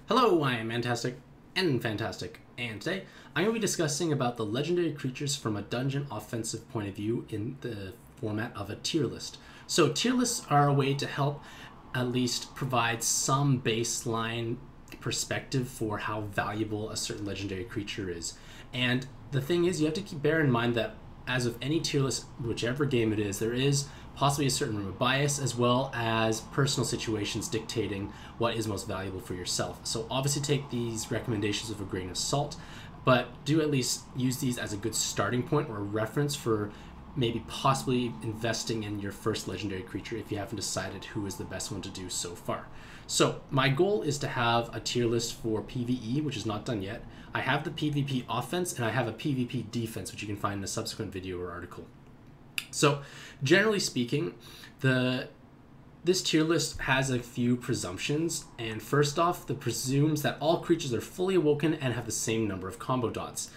Hello, I am Mantastic and Fantastic, and today I'm going to be discussing about the legendary creatures from a dungeon offensive point of view in the format of a tier list. So tier lists are a way to help at least provide some baseline perspective for how valuable a certain legendary creature is. And the thing is, you have to bear in mind that as of any tier list, whichever game it is, there is possibly a certain room of bias as well as personal situations dictating what is most valuable for yourself. So obviously take these recommendations with a grain of salt, but do at least use these as a good starting point or a reference for maybe possibly investing in your first legendary creature if you haven't decided who is the best one to do so far. So my goal is to have a tier list for PvE, which is not done yet. I have the PvP offense and I have a PvP defense, which you can find in a subsequent video or article. So generally speaking, this tier list has a few presumptions, and first off, it presumes that all creatures are fully awoken and have the same number of combo dots.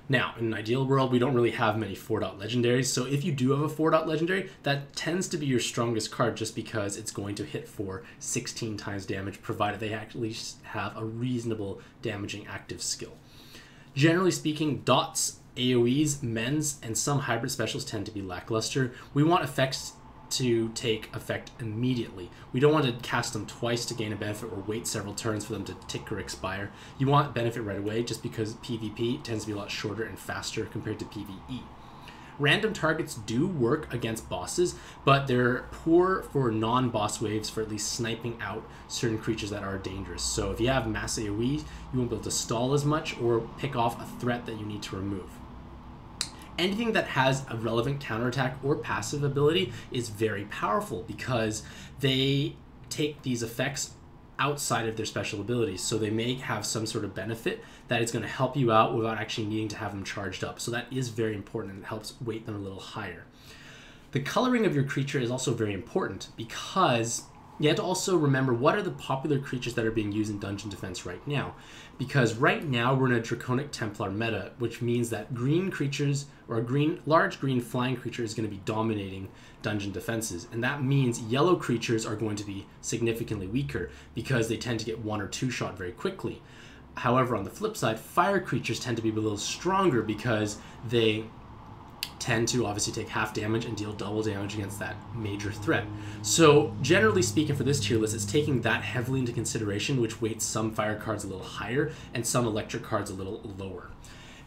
Now, in an ideal world, we don't really have many 4-dot legendaries, so if you do have a 4-dot legendary, that tends to be your strongest card just because it's going to hit for 16 times damage, provided they actually have a reasonable damaging active skill. Generally speaking, dots, AoEs, mends, and some hybrid specials tend to be lackluster. We want effects to take effect immediately. We don't want to cast them twice to gain a benefit or wait several turns for them to tick or expire. You want benefit right away just because PvP tends to be a lot shorter and faster compared to PvE. Random targets do work against bosses, but they're poor for non-boss waves for at least sniping out certain creatures that are dangerous. So if you have mass AoE, you won't be able to stall as much or pick off a threat that you need to remove. Anything that has a relevant counterattack or passive ability is very powerful because they take these effects outside of their special abilities. So they may have some sort of benefit that is going to help you out without actually needing to have them charged up. So that is very important and it helps weight them a little higher. The coloring of your creature is also very important because you have to also remember what are the popular creatures that are being used in Dungeon Defense right now. Because right now we're in a Draconic Templar meta, which means that green creatures or a large green flying creature is going to be dominating dungeon defenses. And that means yellow creatures are going to be significantly weaker because they tend to get 1 or 2 shot very quickly. However, on the flip side, fire creatures tend to be a little stronger because they tend to obviously take half damage and deal double damage against that major threat. So generally speaking for this tier list, it's taking that heavily into consideration, which weights some fire cards a little higher and some electric cards a little lower.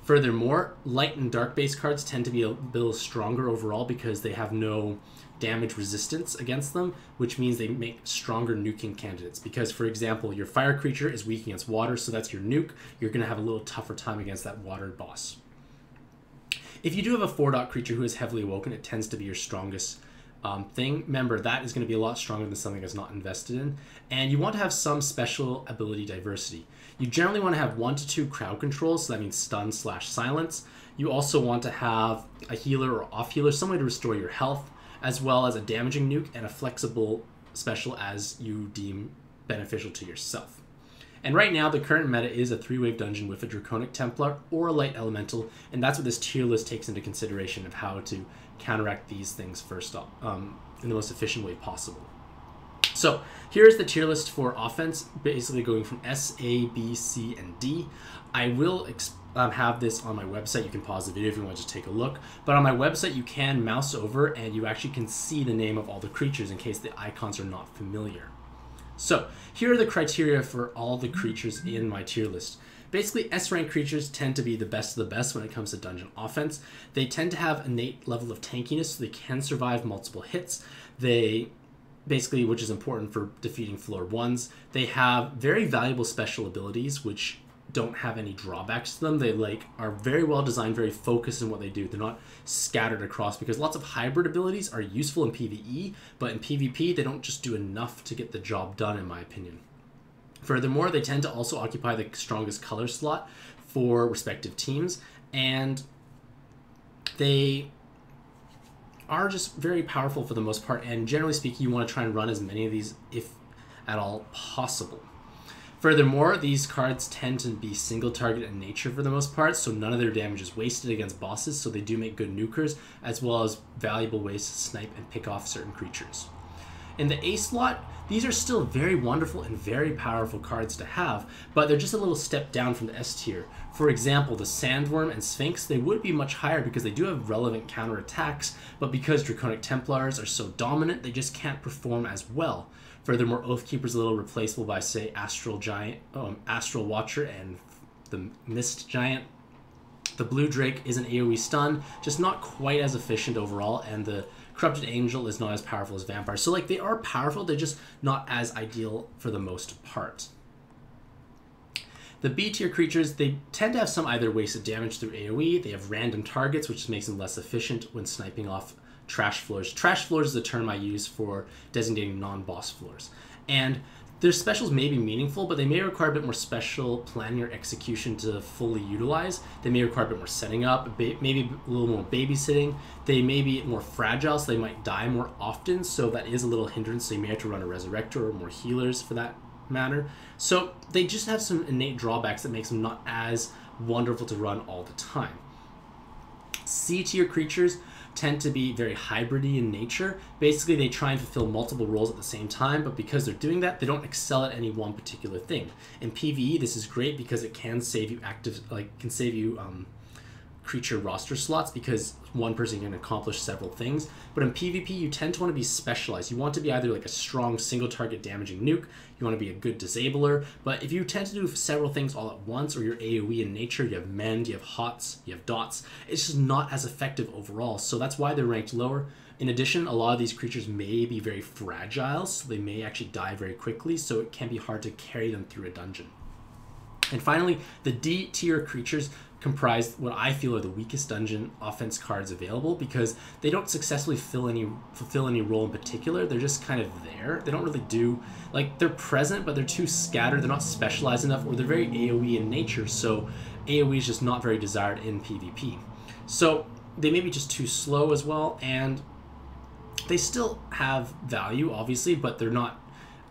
Furthermore, light and dark base cards tend to be a little stronger overall because they have no damage resistance against them, which means they make stronger nuking candidates. Because for example, your fire creature is weak against water, so that's your nuke. You're going to have a little tougher time against that water boss. If you do have a 4-dot creature who is heavily awoken, it tends to be your strongest thing. Remember, that is going to be a lot stronger than something that's not invested in. And you want to have some special ability diversity. You generally want to have 1 to 2 crowd controls, so that means stun / silence. You also want to have a healer or off healer, some way to restore your health, as well as a damaging nuke and a flexible special as you deem beneficial to yourself. And right now, the current meta is a 3-wave dungeon with a Draconic Templar or a Light Elemental, and that's what this tier list takes into consideration of how to counteract these things first off, in the most efficient way possible. So here's the tier list for offense, basically going from S, A, B, C, and D. I will have this on my website. You can pause the video if you want to take a look. But on my website, you can mouse over and you actually can see the name of all the creatures in case the icons are not familiar. So here are the criteria for all the creatures in my tier list. Basically, S-rank creatures tend to be the best of the best when it comes to dungeon offense. They tend to have innate level of tankiness, so they can survive multiple hits. They basically, which is important for defeating floor 1s. They have very valuable special abilities, which don't have any drawbacks to them. They are very well designed, very focused in what they do. They're not scattered across because lots of hybrid abilities are useful in PvE, but in PvP they don't just do enough to get the job done, in my opinion. Furthermore, they tend to also occupy the strongest color slot for respective teams, and they are just very powerful for the most part, and generally speaking, you want to try and run as many of these if at all possible. Furthermore, these cards tend to be single target in nature for the most part, so none of their damage is wasted against bosses, so they do make good nukers, as well as valuable ways to snipe and pick off certain creatures. In the A slot, these are still very wonderful and very powerful cards to have, but they're just a little step down from the S tier. For example, the Sandworm and Sphinx, they would be much higher because they do have relevant counterattacks, but because Draconic Templars are so dominant, they just can't perform as well. Furthermore, Oathkeeper's a little replaceable by, say, Astral Watcher and the Mist Giant. The Blue Drake is an AoE stun, just not quite as efficient overall, and the Corrupted Angel is not as powerful as Vampire. So, like, they are powerful, they're just not as ideal for the most part. The B tier creatures, they tend to have some either wasted damage through AoE, they have random targets, which makes them less efficient when sniping off trash floors. Trash floors is the term I use for designating non-boss floors. And their specials may be meaningful, but they may require a bit more special planning or execution to fully utilize. They may require a bit more setting up, maybe a little more babysitting. They may be more fragile, so they might die more often, so that is a little hindrance. So you may have to run a Resurrector or more healers for that matter. So they just have some innate drawbacks that makes them not as wonderful to run all the time. C tier creatures tend to be very hybrid-y in nature. Basically, they try and fulfill multiple roles at the same time, but because they're doing that, they don't excel at any one particular thing. In PvE, this is great because it can save you creature roster slots because one person can accomplish several things. But in PvP, you tend to want to be specialized. You want to be either like a strong single target damaging nuke, you want to be a good disabler, but if you tend to do several things all at once, or you're AoE in nature, you have Mend, you have Hots, you have Dots, it's just not as effective overall, so that's why they're ranked lower. In addition, a lot of these creatures may be very fragile, so they may actually die very quickly, so it can be hard to carry them through a dungeon. And finally, the D tier creatures comprise what I feel are the weakest dungeon offense cards available because they don't successfully fulfill any role in particular. They're just kind of there. They don't really do, like, they're present, but they're too scattered. They're not specialized enough, or they're very AoE in nature, so AoE is just not very desired in PvP. So they may be just too slow as well, and they still have value, obviously, but they're not,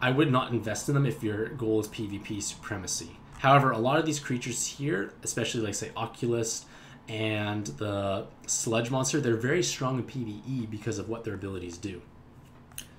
I would not invest in them if your goal is PvP supremacy. However, a lot of these creatures here, especially like, say, Oculus and the Sludge Monster, they're very strong in PvE because of what their abilities do.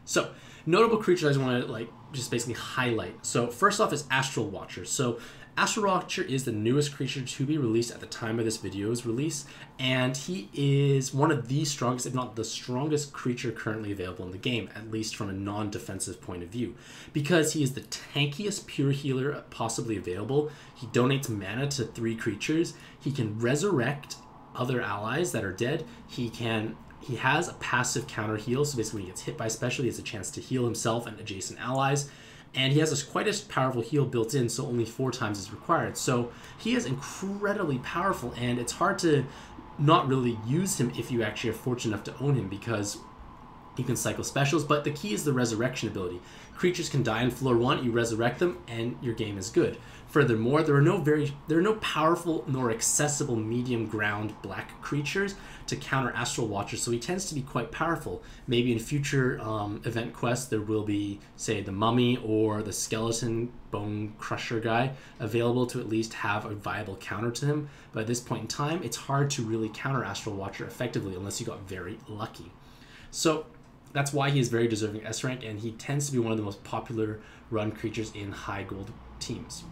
So, notable creatures I just want to just basically highlight. So, first off is Astral Watcher. So, Astral Watcher is the newest creature to be released at the time of this video's release, and he is one of the strongest, if not the strongest creature currently available in the game, at least from a non-defensive point of view. Because he is the tankiest pure healer possibly available, he donates mana to 3 creatures, he can resurrect other allies that are dead, he has a passive counter heal, so basically when he gets hit by special, he has a chance to heal himself and adjacent allies. And he has quite a powerful heal built in, so only 4 times is required. So he is incredibly powerful, and it's hard to not really use him if you actually are fortunate enough to own him, because you can cycle specials, but the key is the resurrection ability. Creatures can die in floor 1, you resurrect them, and your game is good. Furthermore, there are no powerful nor accessible medium ground black creatures to counter Astral Watcher, so he tends to be quite powerful. Maybe in future event quests there will be, say, the Mummy or the Skeleton Bone Crusher guy available to at least have a viable counter to him, but at this point in time it's hard to really counter Astral Watcher effectively unless you got very lucky. So that's why he is very deserving S rank, and he tends to be one of the most popular run creatures in high gold teams.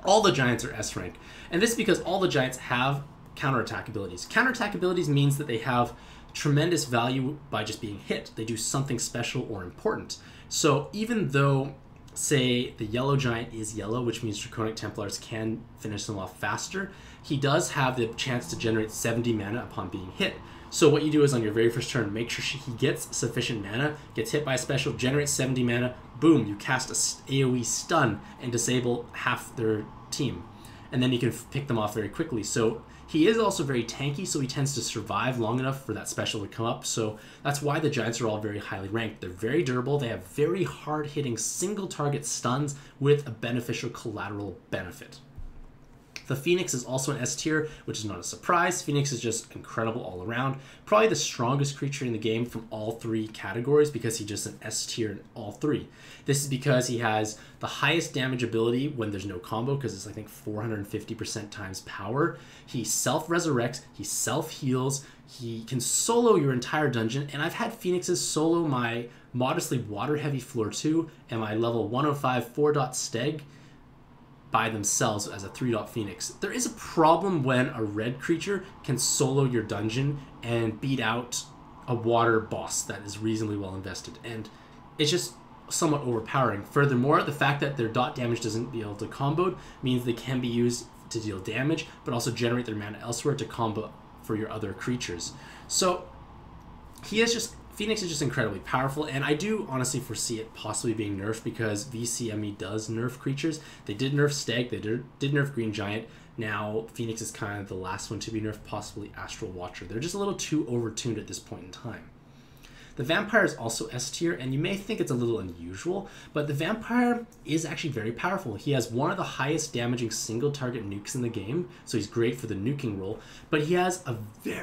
All the giants are S rank, and this is because all the giants have counterattack abilities. Counterattack abilities means that they have tremendous value by just being hit. They do something special or important. So even though, say, the yellow giant is yellow, which means Draconic Templars can finish them off faster, he does have the chance to generate 70 mana upon being hit. So what you do is on your very first turn, make sure he gets sufficient mana, gets hit by a special, generates 70 mana, boom, you cast a AoE stun and disable half their team. And then you can pick them off very quickly. So he is also very tanky, so he tends to survive long enough for that special to come up. So that's why the giants are all very highly ranked. They're very durable, they have very hard-hitting single-target stuns with a beneficial collateral benefit. The Phoenix is also an S tier, which is not a surprise. Phoenix is just incredible all around. Probably the strongest creature in the game from all three categories because he's just an S tier in all three. This is because he has the highest damage ability when there's no combo, because it's, I think, 450% times power. He self-resurrects, he self-heals, he can solo your entire dungeon, and I've had Phoenixes solo my modestly water-heavy floor 2 and my level 105 4-dot steg by themselves as a 3-dot Phoenix. There is a problem when a red creature can solo your dungeon and beat out a water boss that is reasonably well invested, and it's just somewhat overpowering. Furthermore, the fact that their dot damage doesn't be able to combo means they can be used to deal damage, but also generate their mana elsewhere to combo for your other creatures. So Phoenix is just incredibly powerful, and I do honestly foresee it possibly being nerfed because VCME does nerf creatures. They did nerf Stag, they did nerf Green Giant. Now Phoenix is kind of the last one to be nerfed, possibly Astral Watcher. They're just a little too overtuned at this point in time. The Vampire is also S tier, and you may think it's a little unusual, but the Vampire is actually very powerful. He has one of the highest damaging single target nukes in the game, so he's great for the nuking role, but he has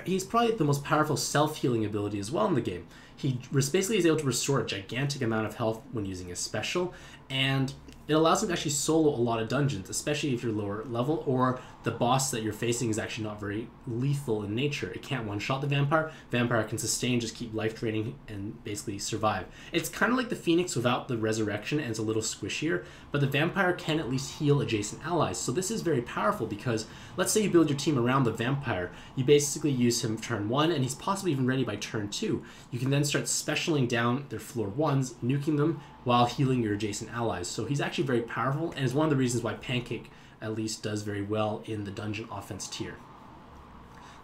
he's probably the most powerful self-healing ability as well in the game. He basically is able to restore a gigantic amount of health when using a special, and it allows him to actually solo a lot of dungeons, especially if you're lower level or the boss that you're facing is actually not very lethal in nature. It can't one-shot the Vampire. Vampire can sustain, just keep life draining, and basically survive. It's kind of like the Phoenix without the resurrection, and it's a little squishier, but the Vampire can at least heal adjacent allies. So this is very powerful because let's say you build your team around the Vampire. You basically use him turn 1, and he's possibly even ready by turn 2. You can then start specialing down their floor 1s, nuking them, while healing your adjacent allies. So he's actually very powerful, and is one of the reasons why Pancake at least does very well in the dungeon offense tier.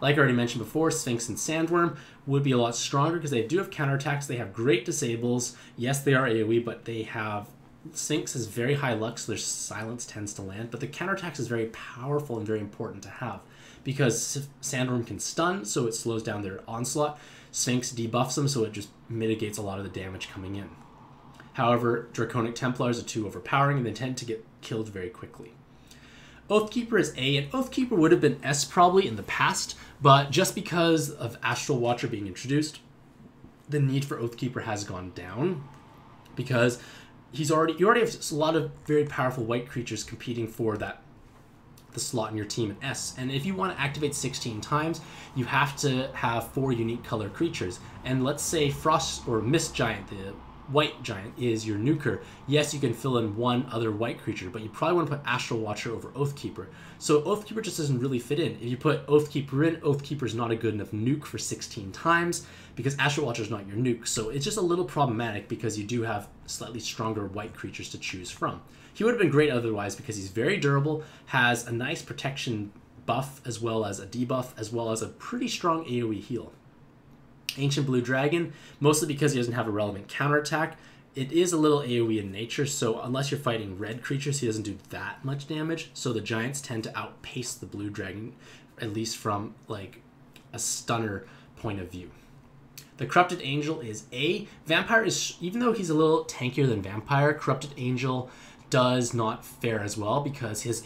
Like I already mentioned before, Sphinx and Sandworm would be a lot stronger because they do have counterattacks. They have great disables. Yes, they are AoE, but they have... Sphinx is very high luck, so their silence tends to land, but the counterattacks is very powerful and very important to have because Sandworm can stun, so it slows down their onslaught. Sphinx debuffs them, so it just mitigates a lot of the damage coming in. However, Draconic Templars are too overpowering, and they tend to get killed very quickly. Oathkeeper is A, and Oathkeeper would have been S probably in the past, but just because of Astral Watcher being introduced, the need for Oathkeeper has gone down because you already have a lot of very powerful white creatures competing for the slot in your team in S. And if you want to activate 16 times, you have to have 4 unique color creatures. And let's say Frost or Mist Giant, the white giant, is your nuker. Yes, you can fill in one other white creature, but you probably want to put Astral Watcher over Oathkeeper. So Oathkeeper just doesn't really fit in. If you put Oathkeeper in, Oathkeeper is not a good enough nuke for 16 times because Astral Watcher is not your nuke. So it's just a little problematic because you do have slightly stronger white creatures to choose from. He would have been great otherwise because he's very durable, has a nice protection buff as well as a debuff, as well as a pretty strong AoE heal. Ancient Blue Dragon, mostly because he doesn't have a relevant counterattack. It is a little AoE in nature, so unless you're fighting red creatures, he doesn't do that much damage. So the giants tend to outpace the Blue Dragon, at least from like a stunner point of view. The Corrupted Angel is A. Vampire is, even though he's a little tankier than Vampire, Corrupted Angel does not fare as well because his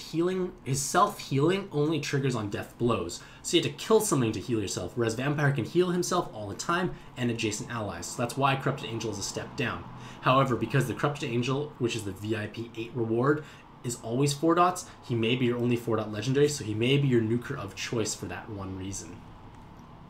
self-healing only triggers on death blows. So you have to kill something to heal yourself, whereas Vampire can heal himself all the time and adjacent allies. So that's why Corrupted Angel is a step down. However, because the Corrupted Angel, which is the VIP 8 reward, is always 4 dots, he may be your only 4-dot legendary, so he may be your nuker of choice for that one reason.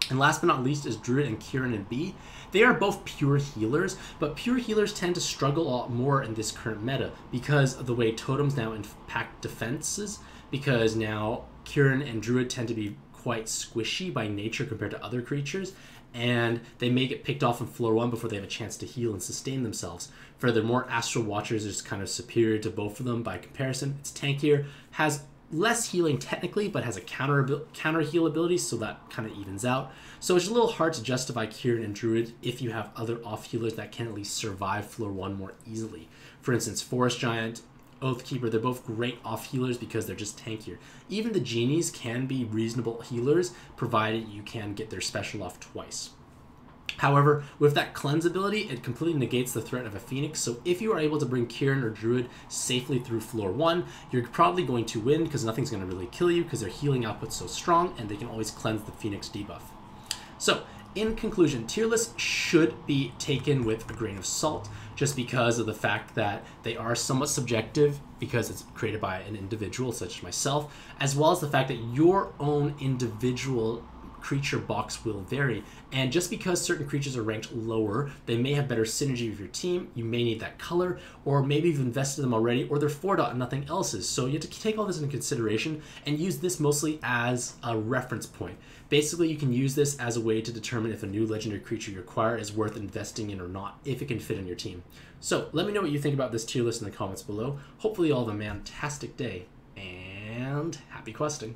And last but not least is Druid and Kieran in B. They are both pure healers, but pure healers tend to struggle a lot more in this current meta because of the way totems now impact defenses, because now Kieran and Druid tend to be quite squishy by nature compared to other creatures, and they may get picked off in floor 1 before they have a chance to heal and sustain themselves. Furthermore, Astral Watchers is kind of superior to both of them by comparison. It's tankier, has less healing technically, but has a counter heal ability, so that kind of evens out. So it's a little hard to justify Kieran and Druid if you have other off healers that can at least survive floor 1 more easily. For instance, Forest Giant, Oathkeeper, they're both great off healers because they're just tankier. Even the genies can be reasonable healers provided you can get their special off twice. However, with that cleanse ability, it completely negates the threat of a Phoenix, so if you are able to bring Kieran or Druid safely through floor 1, you're probably going to win because nothing's going to really kill you because their healing output's so strong and they can always cleanse the Phoenix debuff. So, in conclusion, tier lists should be taken with a grain of salt just because of the fact that they are somewhat subjective because it's created by an individual such as myself, as well as the fact that your own individual creature box will vary, and just because certain creatures are ranked lower, they may have better synergy with your team, you may need that color, or maybe you've invested them already, or they're 4-dot and nothing else is. So you have to take all this into consideration and use this mostly as a reference point. Basically, you can use this as a way to determine if a new legendary creature you acquire is worth investing in or not, if it can fit in your team. So let me know what you think about this tier list in the comments below. Hopefully you all have a mantastic day, and happy questing.